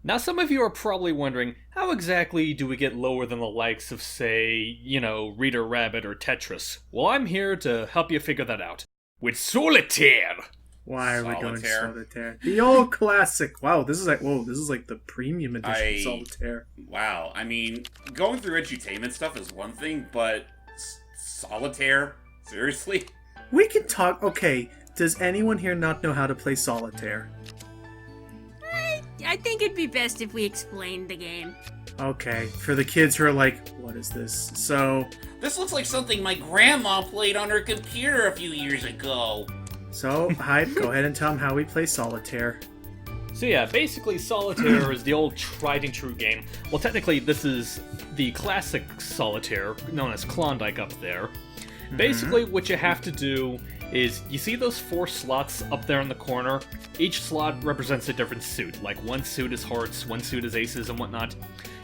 Now, some of you are probably wondering, how exactly do we get lower than the likes of, say, Reader Rabbit or Tetris? Well, I'm here to help you figure that out. With Solitaire! Why are we doing Solitaire? The old classic. Wow, this is like the premium edition of Solitaire. Wow, I mean, going through edutainment stuff is one thing, but Solitaire? Seriously? We can talk. Okay, does anyone here not know how to play Solitaire? I think it'd be best if we explained the game. Okay, for the kids who are like, what is this? So... This looks like something my grandma played on her computer a few years ago. So, Hype, go ahead and tell them how we play Solitaire. So yeah, basically Solitaire is the old tried and true game. Well, technically this is the classic Solitaire, known as Klondike up there. Basically, what you have to do is, you see those 4 slots up there in the corner? Each slot represents a different suit. Like, one suit is hearts, one suit is aces, and whatnot.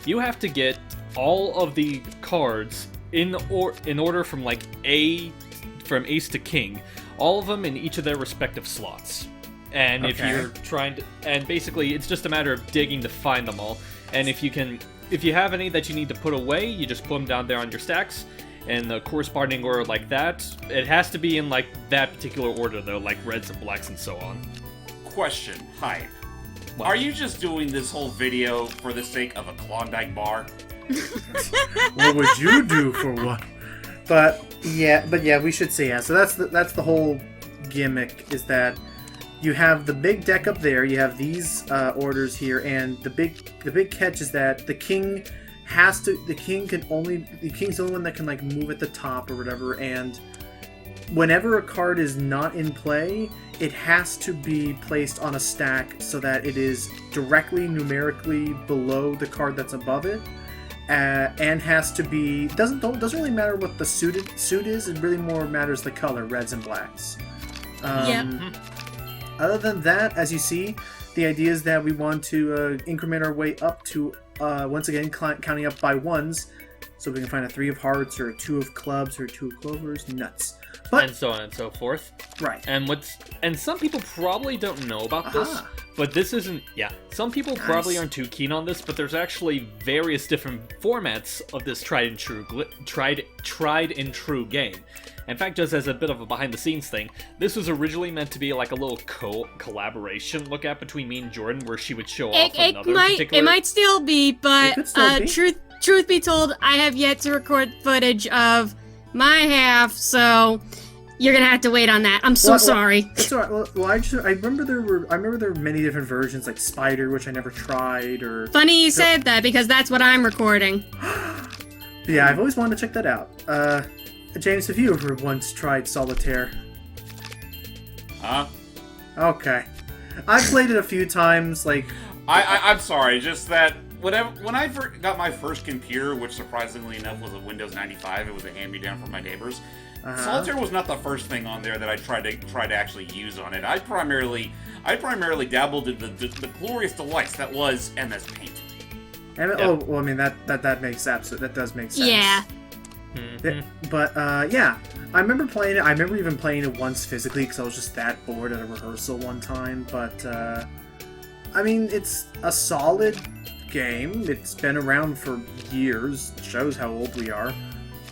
You have to get all of the cards in order from ace to king. All of them in each of their respective slots. And if you're trying to... And basically, it's just a matter of digging to find them all. And if you have any that you need to put away, you just put them down there on your stacks. In the corresponding order like that. It has to be in, that particular order, though, like reds and blacks and so on. Question, Hype. What? Are you just doing this whole video for the sake of a Klondike bar? What would you do for one? But yeah, we should say yeah. So that's the whole gimmick, is that you have the big deck up there, you have these orders here, and the big catch is that the king... the king's the only one that can move at the top or whatever, and whenever a card is not in play, it has to be placed on a stack so that it is directly numerically below the card that's above it, and has to be doesn't really matter what the suit is. It really more matters the color, reds and blacks. Other than that, as you see, the idea is that we want to increment our way up to once again counting up by ones, so we can find a 3 of hearts or a 2 of clubs or a 2 of clovers, nuts. But, and so on and so forth. Right. And some people probably don't know about this, but this isn't... Yeah, some people probably aren't too keen on this, but there's actually various different formats of this tried and true game. In fact, just as a bit of a behind-the-scenes thing, this was originally meant to be like a little collaboration look at between me and Jordan, where she would show off another particular... It might still be, but truth be told, I have yet to record footage of my half, so you're gonna have to wait on that. I'm so sorry. It's alright. Well, I remember there were many different versions, like Spider, which I never tried, or... Funny you said that, because that's what I'm recording. Yeah, I've always wanted to check that out. James, have you ever once tried Solitaire? Huh? Okay. I've played it a few times, I'm sorry, just that when I got my first computer, which surprisingly enough was a Windows 95, it was a hand-me-down from my neighbors, Solitaire was not the first thing on there that I tried to actually use on it. I primarily dabbled in the glorious delights that was MS Paint. Oh, well, I mean, that makes that does make sense. Yeah. But, yeah, I remember playing it. I remember even playing it once physically because I was just that bored at a rehearsal one time. But, I mean, it's a solid game. It's been around for years. It shows how old we are.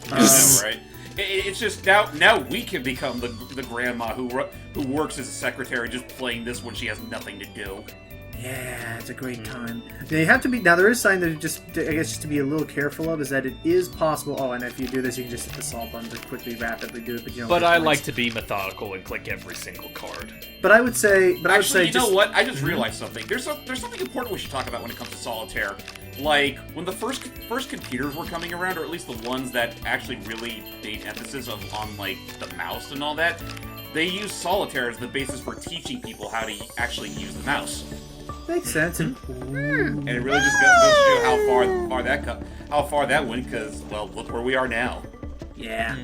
Right? It's just now we can become the grandma who works as a secretary just playing this when she has nothing to do. Yeah, it's a great time. Now there is something that just to be a little careful of, is that it is possible. Oh, and if you do this, you can just hit the solve button to quickly, rapidly do it. But you know. But I like to be methodical and click every single card. But I would say, you know what? I just realized something. There's something important we should talk about when it comes to Solitaire. Like when the first computers were coming around, or at least the ones that actually really made emphasis on the mouse and all that. They used Solitaire as the basis for teaching people how to actually use the mouse. Makes sense. And it really just goes to show how far that went, because, well, look where we are now. Yeah.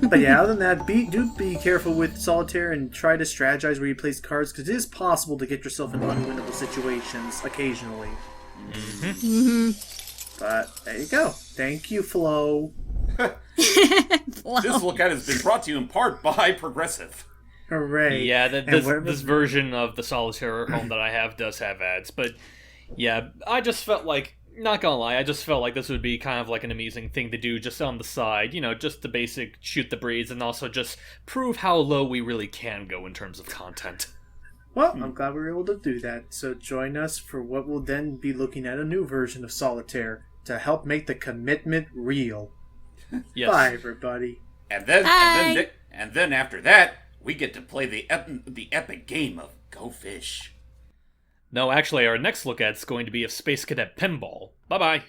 But yeah, other than that, do be careful with Solitaire and try to strategize where you place cards, because it is possible to get yourself in unwinnable situations occasionally. But there you go. Thank you, Flo. This look at has been brought to you in part by Progressive. Hooray. Yeah, this version of the Solitaire home that I have does have ads, but Yeah, I just felt like, not gonna lie, I just felt like this would be kind of like an amusing thing to do just on the side, just the basic shoot the breeze and also just prove how low we really can go in terms of content. Well, I'm glad we were able to do that. So join us for what will then be looking at a new version of Solitaire to help make the commitment real. Yes. Bye, everybody. And then after that, we get to play the epic game of Go Fish. No, actually, our next look at is going to be of Space Cadet Pinball. Bye-bye.